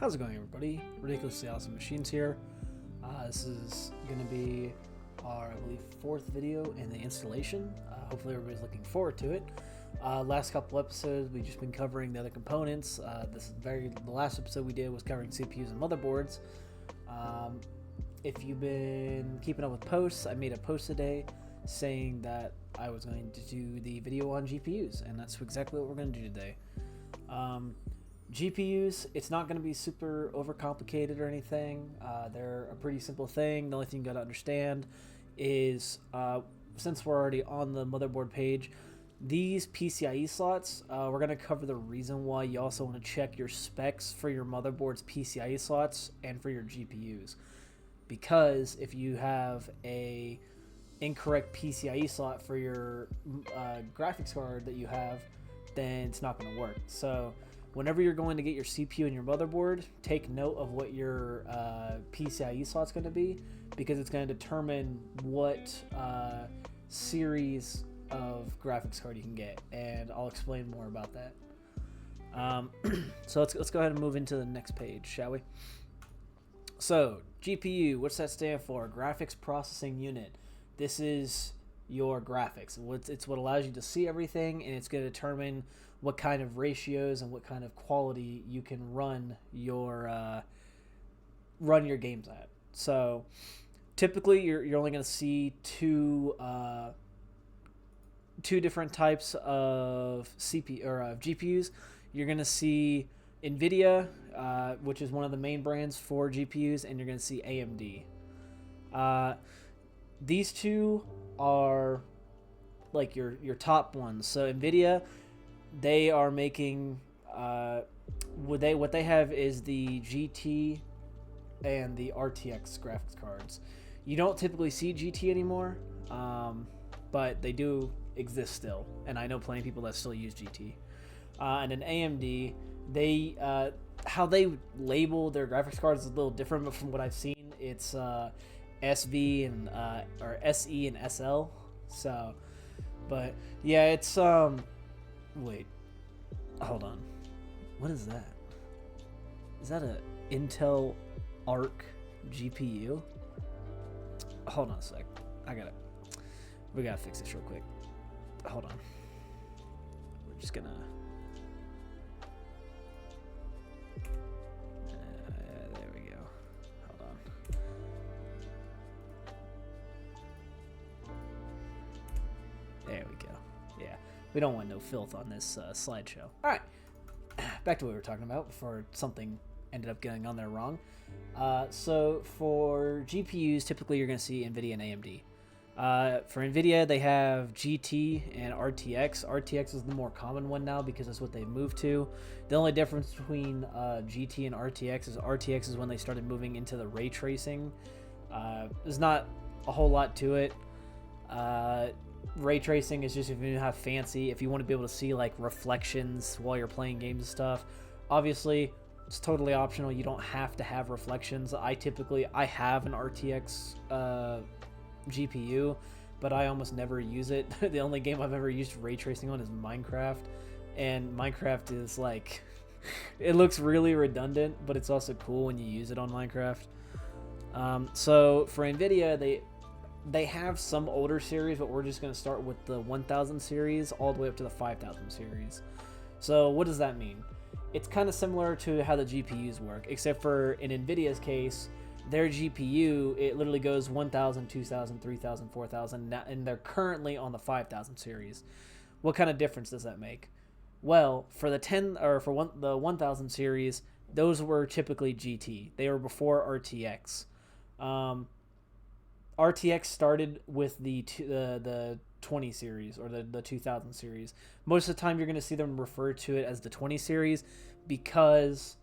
How's it going, everybody? Ridiculously Awesome Machines here. This is going to be our, I believe, fourth video in the installation. Hopefully everybody's looking forward to it. Last couple episodes, we've just been covering the other components. The last episode we did was covering CPUs and motherboards. If you've been keeping up with posts, I made a post today saying that I was going to do the video on GPUs, and that's exactly what we're going to do today. GPUs, it's not going to be super overcomplicated or anything. They're a pretty simple thing. The only thing you got to understand is, since we're already on the motherboard page, these PCIe slots, we're going to cover the reason why you also want to check your specs for your motherboard's PCIe slots and for your GPUs. Because if you have a incorrect PCIe slot for your graphics card that you have, then it's not going to work. So whenever you're going to get your CPU and your motherboard, take note of what your PCIe slot's going to be, because it's going to determine what series of graphics card you can get, and I'll explain more about that. So let's go ahead and move into the next page, shall we? So GPU, what's that stand for? Graphics Processing Unit. This is your graphics. It's what allows you to see everything, and it's going to determine what kind of ratios and what kind of quality you can run your games at. So typically you're only going to see two different types of CPU or GPUs. You're going to see NVIDIA, which is one of the main brands for GPUs, and you're going to see AMD. These two are like your top ones. So NVIDIA, they are making what they have is the GT and the RTX graphics cards. You don't typically see GT anymore, but they do exist still, and I know plenty of people that still use GT. And then AMD, they how they label their graphics cards is a little different, but from what I've seen, it's SV and or SE and SL. So, but yeah, it's wait, hold on, what is that? Is that a Intel Arc GPU? Hold on a sec, we gotta fix this real quick. Hold on, we're just gonna there we go. Hold on. There we go. Yeah, we don't want no filth on this slideshow. All right, back to what we were talking about before something ended up getting on there wrong. So for GPUs, typically you're going to see NVIDIA and AMD. For NVIDIA, they have GT and RTX. RTX is the more common one now because that's what they've moved to. The only difference between GT and RTX is when they started moving into the ray tracing. There's not a whole lot to it. Ray tracing is just if you have fancy, if you want to be able to see like reflections while you're playing games and stuff. Obviously, it's totally optional. You don't have to have reflections. I have an RTX GPU, but I almost never use it. The only game I've ever used ray tracing on is Minecraft, and Minecraft is like it looks really redundant, but it's also cool when you use it on Minecraft. So for NVIDIA, they have some older series, but we're just going to start with the 1000 series all the way up to the 5000 series. So what does that mean? It's kind of similar to how the GPUs work, except for in NVIDIA's case, their GPU, it literally goes 1000, 2000, 3000, 4000, and they're currently on the 5000 series. What kind of difference does that make? Well, for the the 1000 series, those were typically GT. They were before RTX. RTX started with the 20 series or the 2000 series. Most of the time you're going to see them refer to it as the 20 series because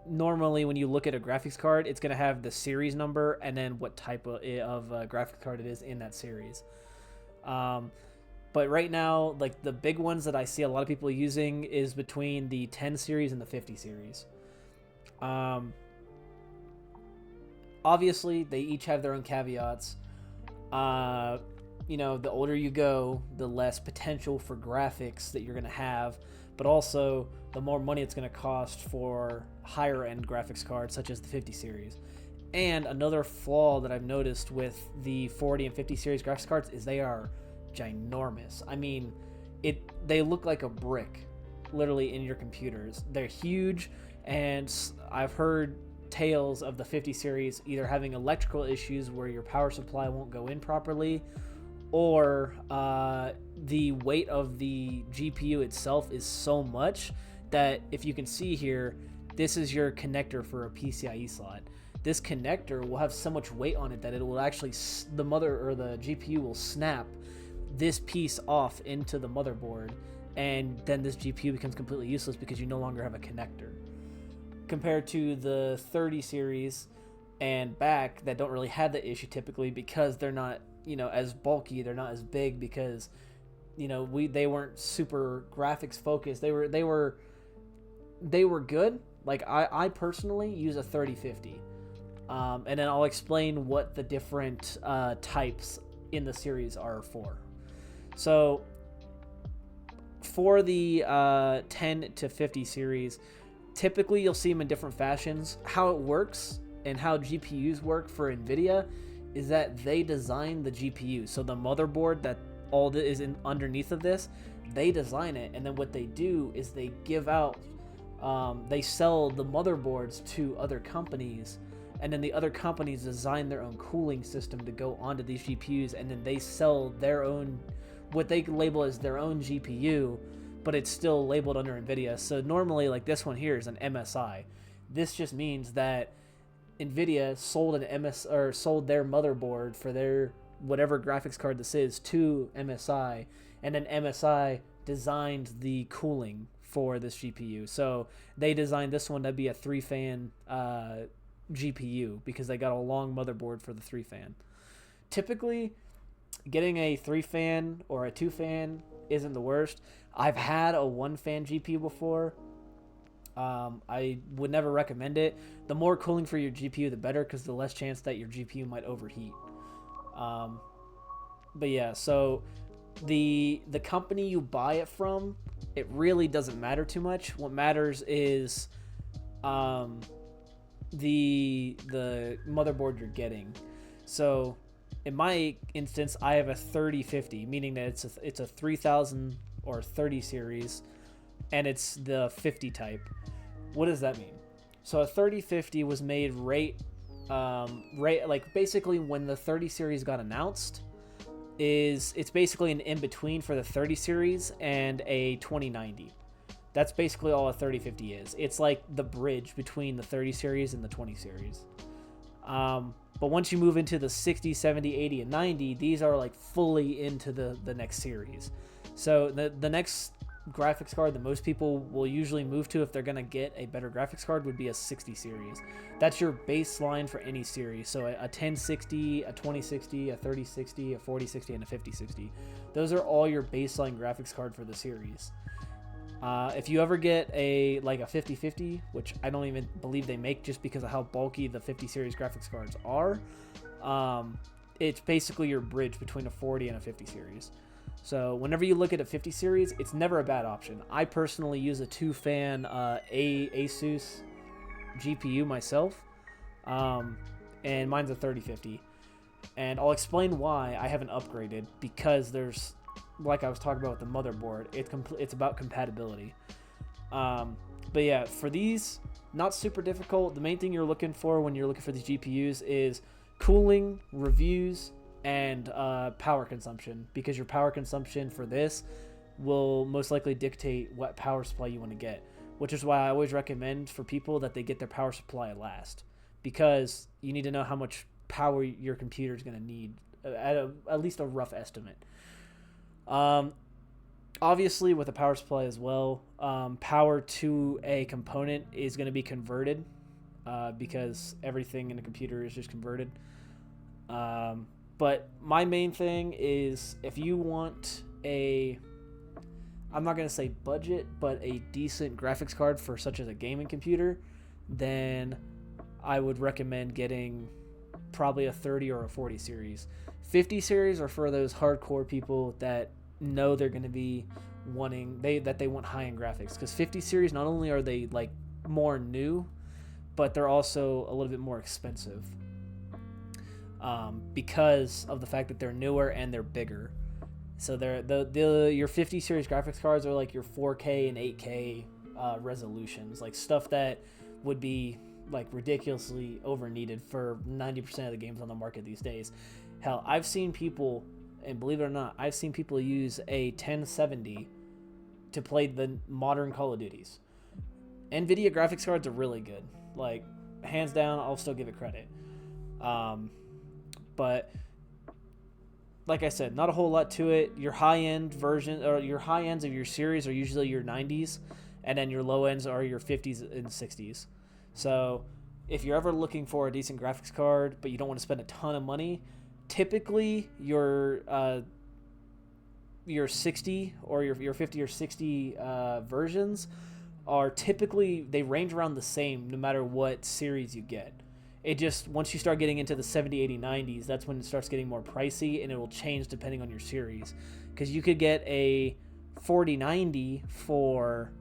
normally when you look at a graphics card, it's going to have the series number and then what type of graphics card it is in that series. But right now, like the big ones that I see a lot of people using is between the 10 series and the 50 series. Obviously, they each have their own caveats. The older you go, the less potential for graphics that you're going to have. But also, the more money it's going to cost for higher end graphics cards such as the 50 series. And another flaw that I've noticed with the 40 and 50 series graphics cards is they are ginormous. I mean, they look like a brick literally in your computers. They're huge, and I've heard tales of the 50 series either having electrical issues where your power supply won't go in properly, or the weight of the GPU itself is so much that, if you can see here, this is your connector for a PCIe slot. This connector will have so much weight on it that it will actually, the GPU will snap this piece off into the motherboard, and then this GPU becomes completely useless because you no longer have a connector. Compared to the 30 series and back that don't really have that issue typically because they're not, as bulky, they're not as big because, they weren't super graphics focused. They were good. Like I personally use a 3050. And then I'll explain what the different types in the series are for. So for the 10 to 50 series, typically you'll see them in different fashions. How it works and how GPUs work for NVIDIA is that they design the GPU. So the motherboard that all that is underneath of this, they design it, and then what they do is they give out, they sell the motherboards to other companies, and then the other companies design their own cooling system to go onto these GPUs, and then they sell their own, what they label as their own GPU, but it's still labeled under NVIDIA. So normally, like this one here is an MSI. This just means that NVIDIA sold sold their motherboard for their whatever graphics card this is to MSI, and then MSI designed the cooling for this GPU. So they designed this one to be a 3-fan GPU because they got a long motherboard for the 3-fan. Typically, getting a 3-fan or a 2-fan isn't the worst. I've had a 1-fan GPU before. I would never recommend it. The more cooling for your GPU, the better, because the less chance that your GPU might overheat. But yeah, so the company you buy it from, it really doesn't matter too much. What matters is the motherboard you're getting. So in my instance, I have a 3050, meaning that it's a 3000 or 30 series, and it's the 50 type. What does that mean? So a 3050 was made like basically when the 30 series got announced, it's basically an in-between for the 30 series and a 2090. That's basically all a 3050 is. It's like the bridge between the 30 series and the 20 series. But once you move into the 60, 70, 80, and 90, these are like fully into the next series. So the next graphics card that most people will usually move to if they're going to get a better graphics card would be a 60 series. That's your baseline for any series. So a 1060, a 2060, a 3060, a 4060, and a 5060. Those are all your baseline graphics card for the series. If you ever get a 5050, which I don't even believe they make just because of how bulky the 50 series graphics cards are, it's basically your bridge between a 40 and a 50 series. So whenever you look at a 50 series, it's never a bad option. I personally use a 2-fan Asus GPU myself, and mine's a 3050. And I'll explain why I haven't upgraded, because there's, like I was talking about with the motherboard, it's about compatibility. But yeah, for these, not super difficult. The main thing you're looking for when you're looking for these GPUs is cooling, reviews, and power consumption, because your power consumption for this will most likely dictate what power supply you want to get, which is why I always recommend for people that they get their power supply last, because you need to know how much power your computer is going to need at least a rough estimate. Obviously with a power supply as well, power to a component is going to be converted, because everything in a computer is just converted. But my main thing is, if you want I'm not going to say budget, but a decent graphics card for such as a gaming computer, then I would recommend getting probably a 30 or a 40 series. 50 series are for those hardcore people that know they're going to be that they want high-end graphics, because 50 series, not only are they like more new, but they're also a little bit more expensive, because of the fact that they're newer and they're bigger. So your 50 series graphics cards are like your 4K and 8K resolutions, like stuff that would be like ridiculously over needed for 90% of the games on the market these days. Hell, I've seen people, and believe it or not, I've seen people use a 1070 to play the modern Call of Duties. NVIDIA graphics cards are really good. Like, hands down, I'll still give it credit. But like I said, not a whole lot to it. Your high-end version, or your high ends of your series, are usually your 90s, and then your low ends are your 50s and 60s. So if you're ever looking for a decent graphics card, but you don't want to spend a ton of money, typically your 60 or your 50 or 60 versions are typically, they range around the same no matter what series you get. It just, once you start getting into the 70, 80, 90s, that's when it starts getting more pricey, and it will change depending on your series. Because you could get a 4090 for,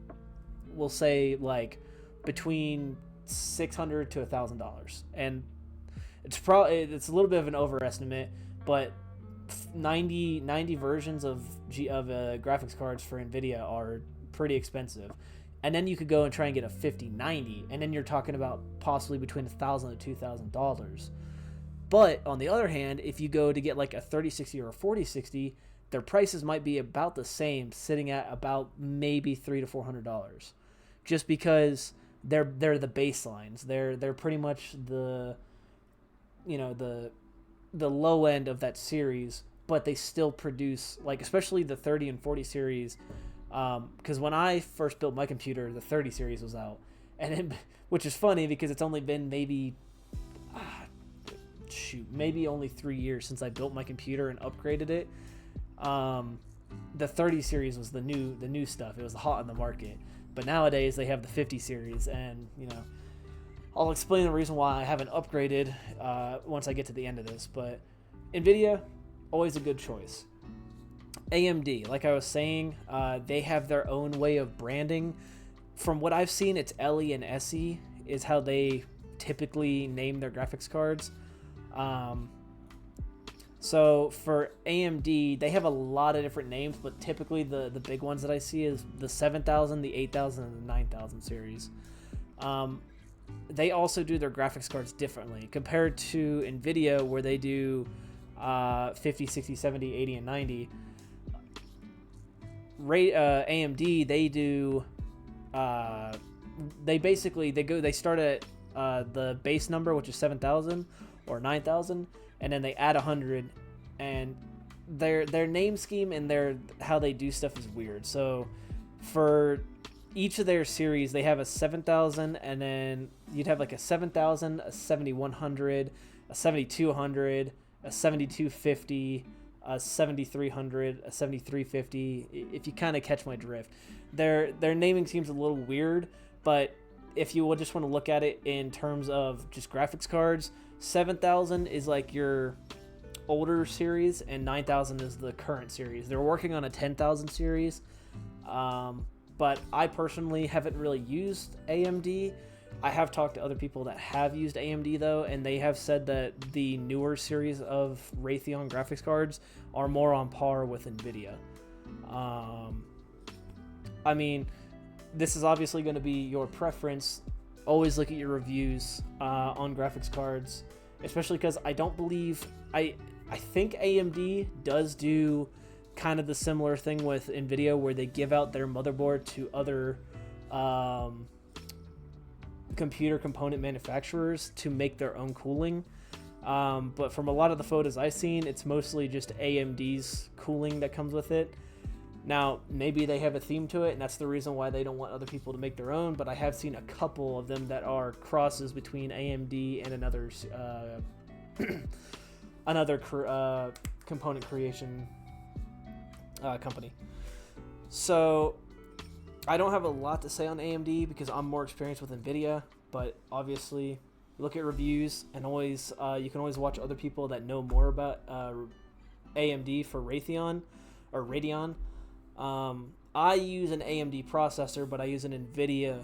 we'll say, like between $600 to $1,000, and it's a little bit of an overestimate, but 90 versions of graphics cards for NVIDIA are pretty expensive. And then you could go and try and get a 5090, and then you're talking about possibly between $1,000 to $2,000. But on the other hand, if you go to get like a 3060 or a 4060, their prices might be about the same, sitting at about maybe $300 to $400, just because they're the baselines. They're pretty much the low end of that series, but they still produce, like, especially the 30 and 40 series. Because when I first built my computer, the 30 series was out, which is funny because it's only been maybe only 3 years since I built my computer and upgraded it. The 30 series was the new stuff. It was hot on the market. But nowadays they have the 50 series, and I'll explain the reason why I haven't upgraded once I get to the end of this. But NVIDIA, always a good choice. AMD, like I was saying, they have their own way of branding. From what I've seen, it's LE and SE is how they typically name their graphics cards. So for AMD, they have a lot of different names, but typically the big ones that I see is the 7000, the 8000, and the 9000 series. They also do their graphics cards differently compared to NVIDIA, where they do 50, 60, 70, 80, and 90. AMD, they do they start at the base number, which is 7000 or 9000, and then they add 100, and their name scheme and how they do stuff is weird. So for each of their series, they have a 7000, and then you'd have like a 7000, a 7100, a 7200, a 7250, a 7300, a 7350. If you kind of catch my drift, their naming seems a little weird, but if you just want to look at it in terms of just graphics cards, 7000 is like your older series, and 9000 is the current series. They're working on a 10,000 series, but I personally haven't really used AMD. I have talked to other people that have used AMD though, and they have said that the newer series of Raytheon graphics cards are more on par with NVIDIA. I mean, this is obviously going to be your preference. Always look at your reviews on graphics cards, especially because I don't believe I think AMD does do kind of the similar thing with NVIDIA, where they give out their motherboard to other computer component manufacturers to make their own cooling. But from a lot of the photos I've seen, it's mostly just AMD's cooling that comes with it. Now, maybe they have a theme to it, and that's the reason why they don't want other people to make their own, but I have seen a couple of them that are crosses between AMD and another component creation company. So I don't have a lot to say on AMD because I'm more experienced with NVIDIA, but obviously look at reviews, and always you can always watch other people that know more about AMD for Raytheon or Radeon. I use an AMD processor, but I use an NVIDIA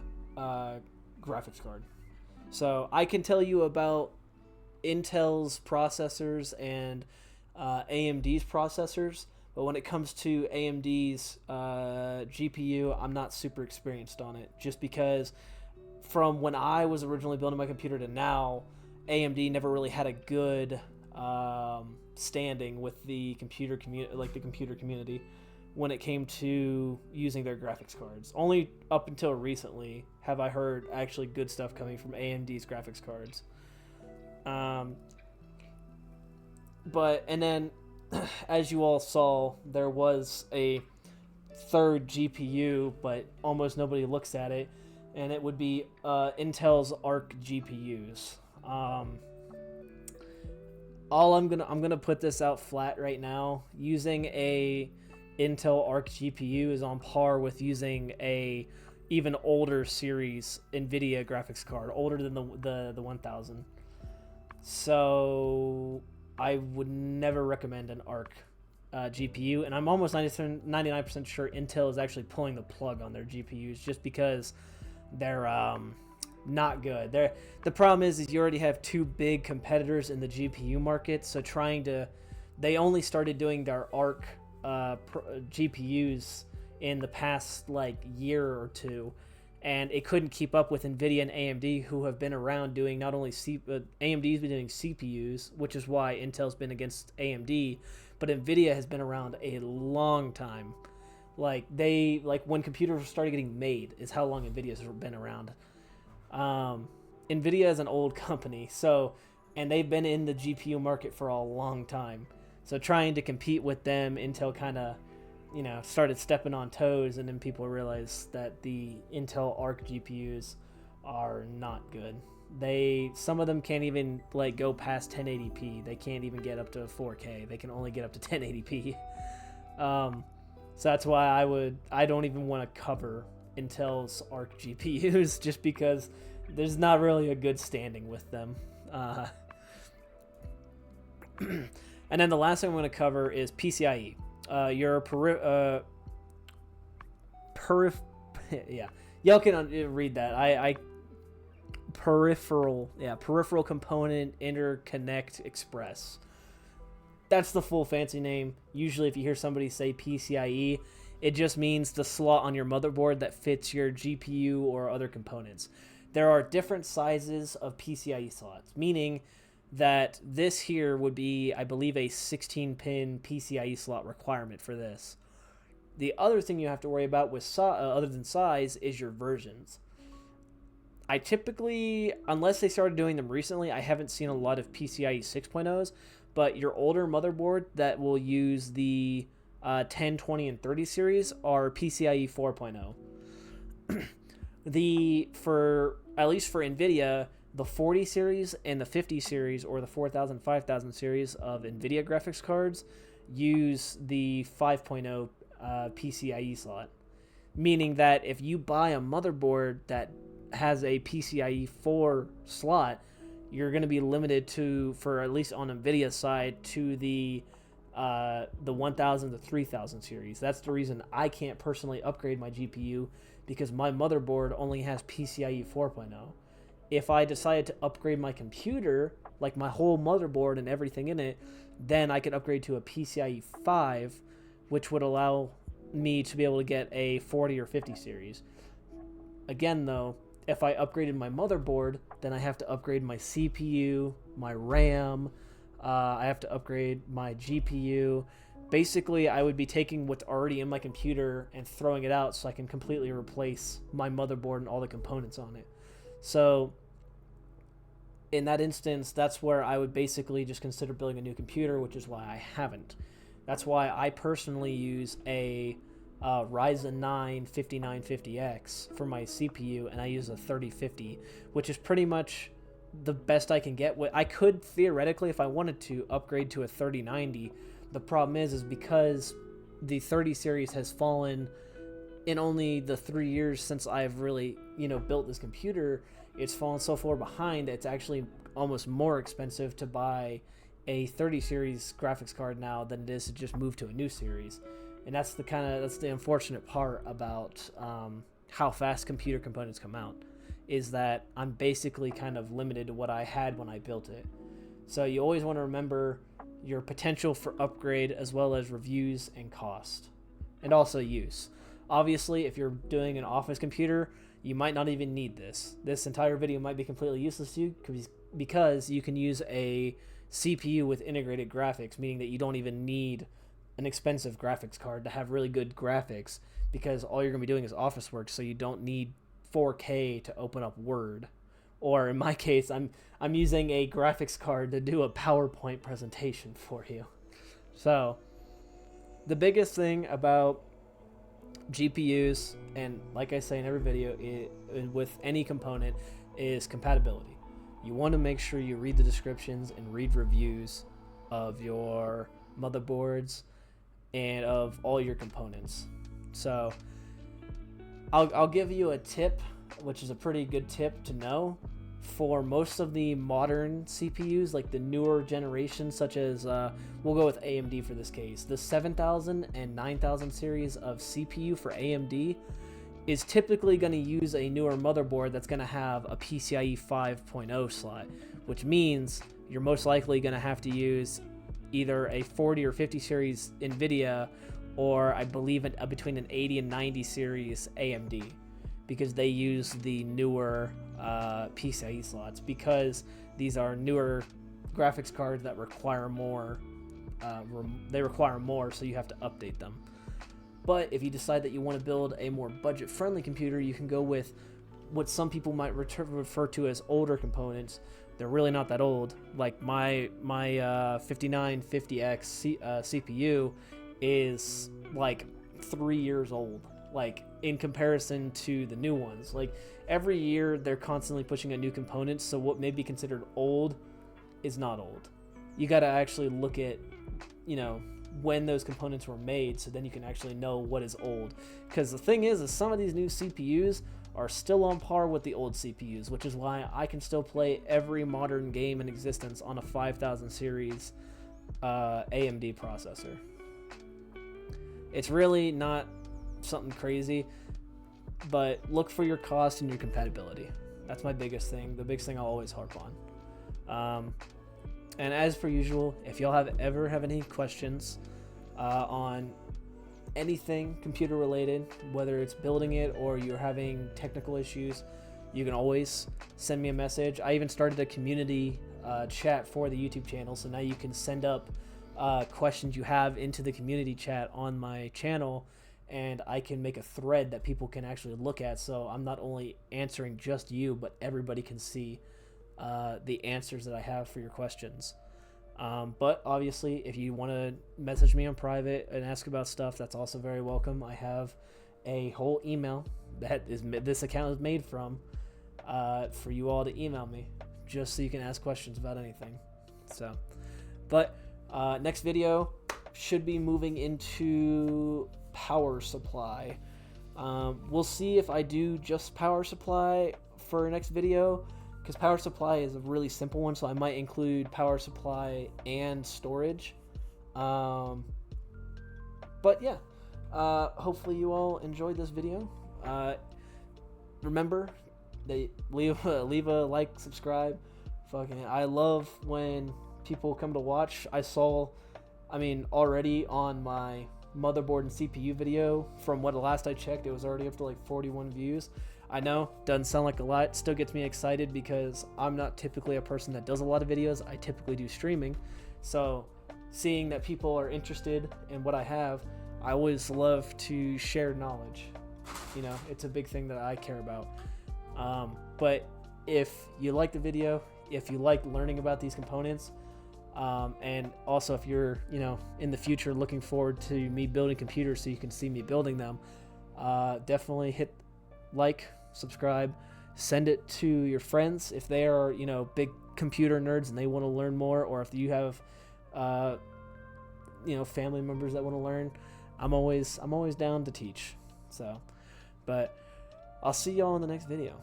graphics card. So I can tell you about Intel's processors and AMD's processors, but when it comes to AMD's GPU, I'm not super experienced on it, just because from when I was originally building my computer to now, AMD never really had a good standing with the computer community when it came to using their graphics cards. Only up until recently have I heard actually good stuff coming from AMD's graphics cards. But then, as you all saw, there was a third GPU, but almost nobody looks at it, and it would be Intel's Arc GPUs. I'm gonna put this out flat right now. Using a Intel Arc GPU is on par with using a even older series NVIDIA graphics card, older than the 1000. So I would never recommend an Arc GPU, and I'm almost 99% sure Intel is actually pulling the plug on their GPUs just because they're not good. The problem is you already have two big competitors in the GPU market, so they only started doing their Arc GPUs in the past year or two, and it couldn't keep up with NVIDIA and AMD, who have been around doing not only AMD's been doing CPUs, which is why Intel's been against AMD, but NVIDIA has been around a long time. When computers started getting made is how long NVIDIA's been around. NVIDIA is an old company, and they've been in the GPU market for a long time. So trying to compete with them, Intel kind of, started stepping on toes, and then people realized that the Intel Arc GPUs are not good. Some of them can't even go past 1080p. They can't even get up to 4K. They can only get up to 1080p. So that's why I don't even want to cover Intel's Arc GPUs, just because there's not really a good standing with them. And then the last thing I'm going to cover is PCIe. Y'all can read that. Peripheral Component Interconnect Express. That's the full fancy name. Usually if you hear somebody say PCIe, it just means the slot on your motherboard that fits your GPU or other components. There are different sizes of PCIe slots, meaning that this here would be, I believe, a 16-pin PCIe slot requirement for this. The other thing you have to worry about with other than size is your versions. I typically, unless they started doing them recently, I haven't seen a lot of PCIe 6.0s, but your older motherboard that will use the 10, 20, and 30 series are PCIe 4.0. At least for NVIDIA, the 40 series and the 50 series, or the 4000, 5000 series of NVIDIA graphics cards, use the 5.0 PCIe slot. Meaning that if you buy a motherboard that has a PCIe 4 slot, you're going to be limited to, for at least on NVIDIA's side, to the 1000 to 3000 series. That's the reason I can't personally upgrade my GPU, because my motherboard only has PCIe 4.0. If I decided to upgrade my computer, like my whole motherboard and everything in it, then I could upgrade to a PCIe 5, which would allow me to be able to get a 40 or 50 series. Again, though, if I upgraded my motherboard, then I have to upgrade my CPU, my RAM, I have to upgrade my GPU. Basically, I would be taking what's already in my computer and throwing it out so I can completely replace my motherboard and all the components on it. So in that instance, that's where I would basically just consider building a new computer, which is why I haven't. That's why I personally use a Ryzen 9 5950X for my CPU, and I use a 3050, which is pretty much the best I can get. I could theoretically, if I wanted to, upgrade to a 3090. The problem is because the 30 series has fallen in only the 3 years since I've really, built this computer. It's fallen so far behind, it's actually almost more expensive to buy a 30 series graphics card now than it is to just move to a new series. And that's the unfortunate part about how fast computer components come out, is that I'm basically kind of limited to what I had when I built it. So you always want to remember your potential for upgrade, as well as reviews and cost, and also use. Obviously, if you're doing an office computer, you might not even need this. This entire video might be completely useless to you because you can use a CPU with integrated graphics, meaning that you don't even need an expensive graphics card to have really good graphics, because all you're going to be doing is office work, so you don't need 4K to open up Word. Or in my case, I'm using a graphics card to do a PowerPoint presentation for you. So the biggest thing about GPUs, and like I say in every video, with any component, is compatibility. You want to make sure you read the descriptions and read reviews of your motherboards and of all your components. So I'll give you a tip, which is a pretty good tip to know. For most of the modern CPUs, like the newer generations, such as we'll go with AMD for this case, the 7000 and 9000 series of CPU for AMD is typically going to use a newer motherboard that's going to have a PCIe 5.0 slot, which means you're most likely going to have to use either a 40 or 50 series NVIDIA, or I believe between an 80 and 90 series AMD, because they use the newer PCIe slots, because these are newer graphics cards that require more. They require more, so you have to update them. But if you decide that you want to build a more budget-friendly computer, you can go with what some people might refer to as older components. They're really not that old. Like my 5950X CPU is like 3 years old, like in comparison to the new ones. Like every year they're constantly pushing out new components, so what may be considered old is not old. You got to actually look at, when those components were made, so then you can actually know what is old. Because the thing is some of these new CPUs are still on par with the old CPUs, which is why I can still play every modern game in existence on a 5000 series AMD processor. It's really not something crazy, but look for your cost and your compatibility. That's my biggest thing, the biggest thing I'll always harp on. And as per usual, if y'all ever have any questions on anything computer related, whether it's building it or you're having technical issues, you can always send me a message. I even started a community chat for the YouTube channel, so now you can send up questions you have into the community chat on my channel, and I can make a thread that people can actually look at, so I'm not only answering just you, but everybody can see the answers that I have for your questions. But obviously, if you want to message me on private and ask about stuff, that's also very welcome. I have a whole email that this account is made from for you all to email me, just so you can ask questions about anything. So, but next video should be moving into power supply. We'll see if I do just power supply for next video, because power supply is a really simple one, so I might include power supply and storage. But yeah, hopefully you all enjoyed this video. Remember, leave a like, subscribe. I love when people come to watch. Already on my motherboard and CPU video, from what last I checked, it was already up to like 41 views. I know, doesn't sound like a lot, still gets me excited because I'm not typically a person that does a lot of videos. I typically do streaming. So seeing that people are interested in what I have, I always love to share knowledge. It's a big thing that I care about. But if you like the video, if you like learning about these components, and also if you're, in the future looking forward to me building computers so you can see me building them, definitely hit like, subscribe, send it to your friends if they are, big computer nerds and they want to learn more, or if you have, family members that want to learn. I'm always down to teach. So, but I'll see y'all in the next video.